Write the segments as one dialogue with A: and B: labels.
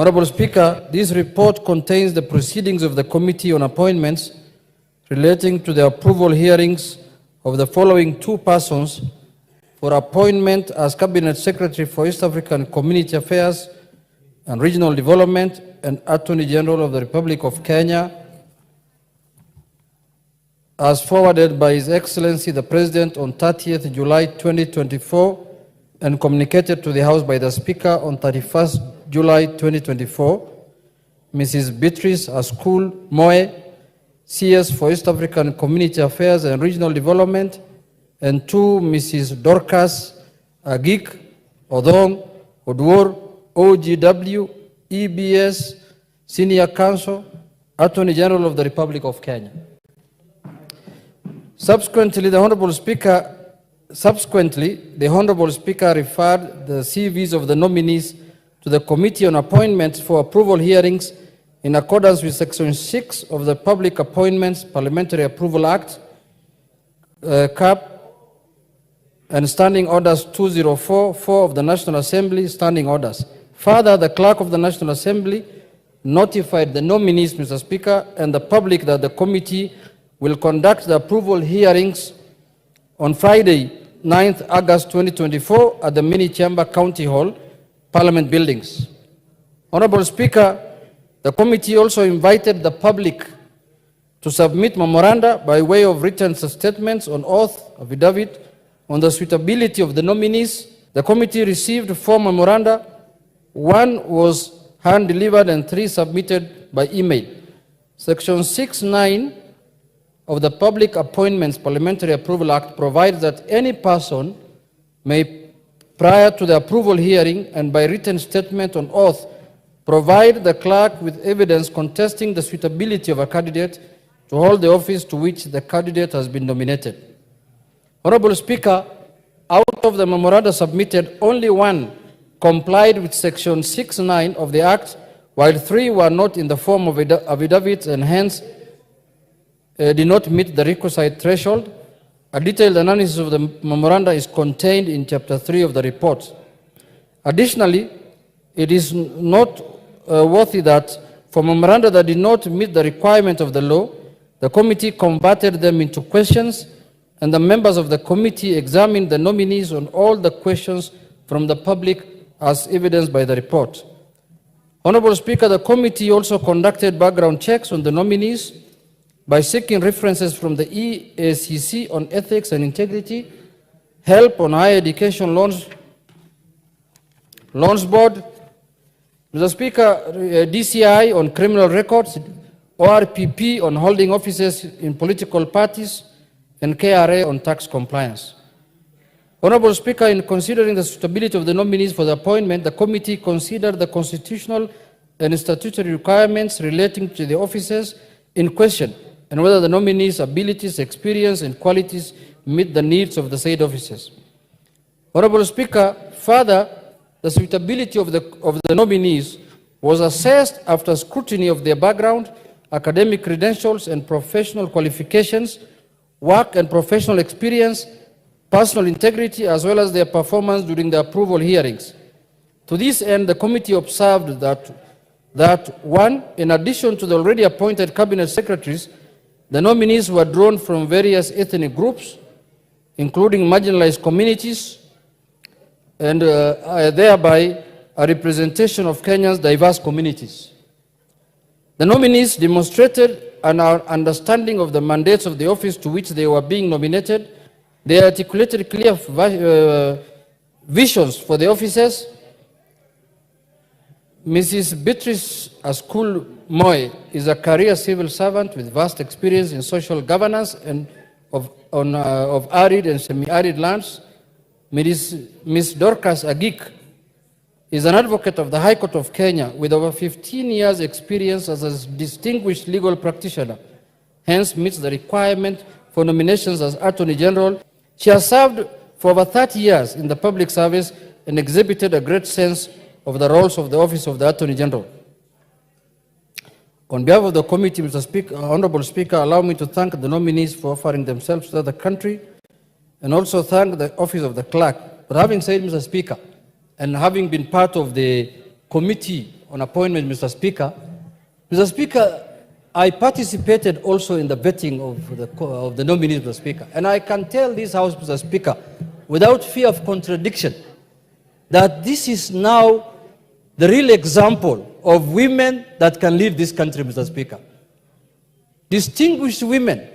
A: Honorable Speaker, this report contains the proceedings of the Committee on Appointments relating to the approval hearings of the following two persons for appointment as Cabinet Secretary for East African Community Affairs and Regional Development and Attorney General of the Republic of Kenya, as forwarded by His Excellency the President on 30th July 2024 and communicated to the House by the Speaker on 31st July 2024, Mrs. Beatrice Askul Moe, CS for East African Community Affairs and Regional Development, and two, Mrs. Dorcas Agik Odong Odwor, OGW, EBS, Senior Counsel, Attorney General of the Republic of Kenya. Subsequently, the Honorable Speaker referred the CVs of the nominees to the Committee on Appointments for approval hearings in accordance with Section 6 of the Public Appointments Parliamentary Approval Act, CAP, and Standing Orders 2044 of the National Assembly, Standing Orders. Further, the Clerk of the National Assembly notified the nominees, Mr. Speaker, and the public that the committee will conduct the approval hearings on Friday, 9th August 2024 at the Mini-Chamber County Hall, Parliament Buildings. Honorable Speaker, the committee also invited the public to submit memoranda by way of written statements on oath, affidavit, on the suitability of the nominees. The committee received 4 memoranda. 1 was hand-delivered and 3 submitted by email. Section 6(9) of the Public Appointments Parliamentary Approval Act provides that any person may, prior to the approval hearing and by written statement on oath, provide the clerk with evidence contesting the suitability of a candidate to hold the office to which the candidate has been nominated. Honorable Speaker, out of the memoranda submitted, only 1 complied with Section 6(9) of the Act, while 3 were not in the form of affidavits and hence did not meet the requisite threshold. A detailed analysis of the memoranda is contained in Chapter 3 of the report. Additionally, it is not worthy that for memoranda that did not meet the requirement of the law, the committee converted them into questions, and the members of the committee examined the nominees on all the questions from the public as evidenced by the report. Honorable Speaker, the committee also conducted background checks on the nominees by seeking references from the EACC on ethics and integrity, help on higher education loans board, Mr. Speaker, DCI on criminal records, ORPP on holding offices in political parties, and KRA on tax compliance. Honorable Speaker, in considering the suitability of the nominees for the appointment, the committee considered the constitutional and statutory requirements relating to the offices in question and whether the nominees' abilities, experience, and qualities meet the needs of the said offices. Honorable Speaker, further, the suitability of the nominees was assessed after scrutiny of their background, academic credentials, and professional qualifications, work and professional experience, personal integrity, as well as their performance during the approval hearings. To this end, the committee observed that 1, in addition to the already appointed cabinet secretaries, the nominees were drawn from various ethnic groups, including marginalized communities, and thereby a representation of Kenya's diverse communities. The nominees demonstrated an understanding of the mandates of the office to which they were being nominated. They articulated clear visions for the offices. Mrs. Beatrice Askul Moe is a career civil servant with vast experience in social governance and of arid and semi-arid lands. Ms. Dorcas Agik is an advocate of the High Court of Kenya with over 15 years' experience as a distinguished legal practitioner, hence meets the requirement for nominations as Attorney General. She has served for over 30 years in the public service and exhibited a great sense of the roles of the Office of the Attorney General. On behalf of the committee, Mr. Speaker, Honorable Speaker, allow me to thank the nominees for offering themselves to the country and also thank the Office of the Clerk. But having said, Mr. Speaker, and having been part of the Committee on appointment, Mr. Speaker. Mr. Speaker, I participated also in the vetting of the nominees, Mr. Speaker. And I can tell this House, Mr. Speaker, without fear of contradiction, that this is now the real example of women that can lead this country, Mr. Speaker. Distinguished women,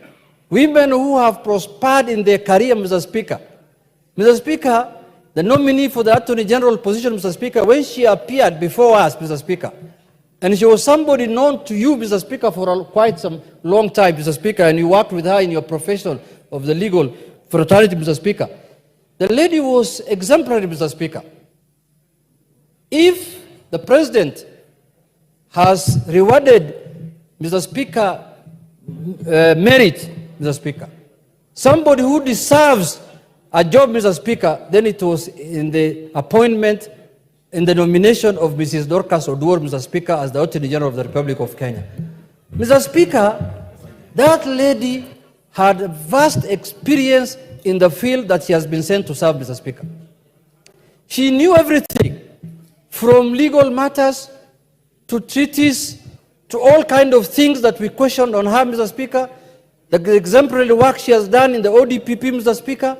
A: women who have prospered in their career, Mr. Speaker. Mr. Speaker, the nominee for the Attorney General position, Mr. Speaker, when she appeared before us, Mr. Speaker, and she was somebody known to you, Mr. Speaker, for quite some long time, Mr. Speaker, and you worked with her in your profession of the legal fraternity, Mr. Speaker. The lady was exemplary, Mr. Speaker. If the President has rewarded, Mr. Speaker, merit, Mr. Speaker, somebody who deserves a job, Mr. Speaker, then it was in the appointment, in the nomination of Mrs. Dorcas Oduor, Mr. Speaker, as the Attorney General of the Republic of Kenya. Mr. Speaker, that lady had vast experience in the field that she has been sent to serve, Mr. Speaker. She knew everything, from legal matters to treaties to all kinds of things that we questioned on her, Mr. Speaker. The exemplary work she has done in the ODPP, Mr. Speaker.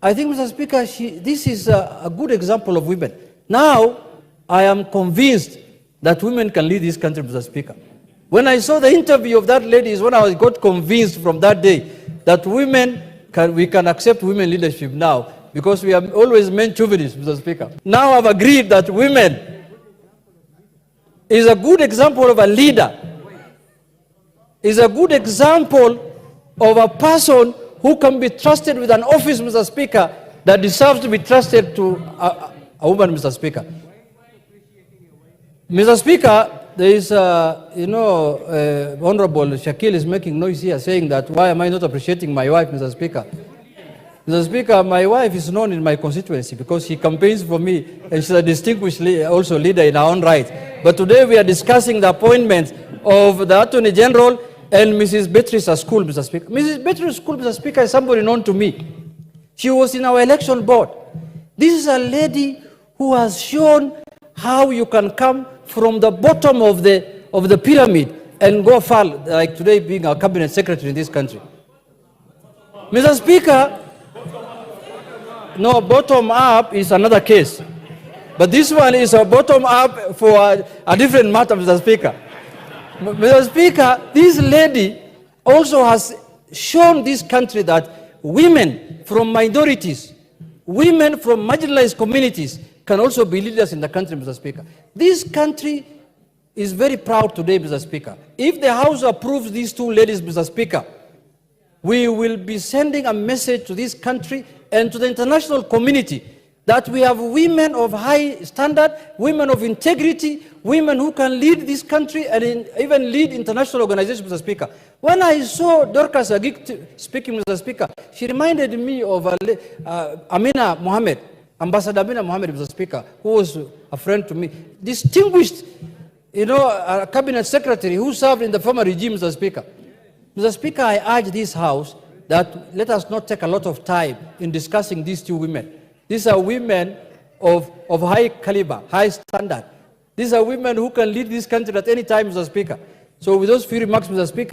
A: I think, Mr. Speaker, this is a good example of women. Now, I am convinced that women can lead this country, Mr. Speaker. When I saw the interview of that lady is when I got convinced from that day that we can accept women leadership now, because we have always men chauvinists, Mr. Speaker. Now I've agreed that women is a good example of a leader, is a good example of a person who can be trusted with an office, Mr. Speaker, that deserves to be trusted to a woman, Mr. Speaker. Mr. Speaker, there is, Honorable Shakil is making noise here saying that why am I not appreciating my wife, Mr. Speaker? Mr. Speaker, my wife is known in my constituency because she campaigns for me and she's a distinguished also leader in her own right. But today we are discussing the appointment of the Attorney General and Mrs. Beatrice School, Mr. Speaker. Mrs. Beatrice School, Mr. Speaker, is somebody known to me. She was in our election board. This is a lady who has shown how you can come from the bottom of the pyramid and go far, like today being our cabinet secretary in this country. Mr. Speaker, no, bottom up is another case. But this one is a bottom up for a different matter, Mr. Speaker. Mr. Speaker, this lady also has shown this country that women from minorities, women from marginalized communities can also be leaders in the country, Mr. Speaker. This country is very proud today, Mr. Speaker. If the House approves these two ladies, Mr. Speaker, we will be sending a message to this country and to the international community that we have women of high standard, women of integrity, women who can lead this country and even lead international organizations, Mr. Speaker. When I saw Dorcas Agik speaking, Mr. Speaker, she reminded me of Amina Mohamed, Ambassador Amina Mohamed, Mr. Speaker, who was a friend to me, distinguished, a cabinet secretary who served in the former regime, Mr. Speaker. Mr. Speaker, I urge this House that let us not take a lot of time in discussing these two women. These are women of high caliber, high standard. These are women who can lead this country at any time, Mr. Speaker. So with those few remarks, Mr. Speaker,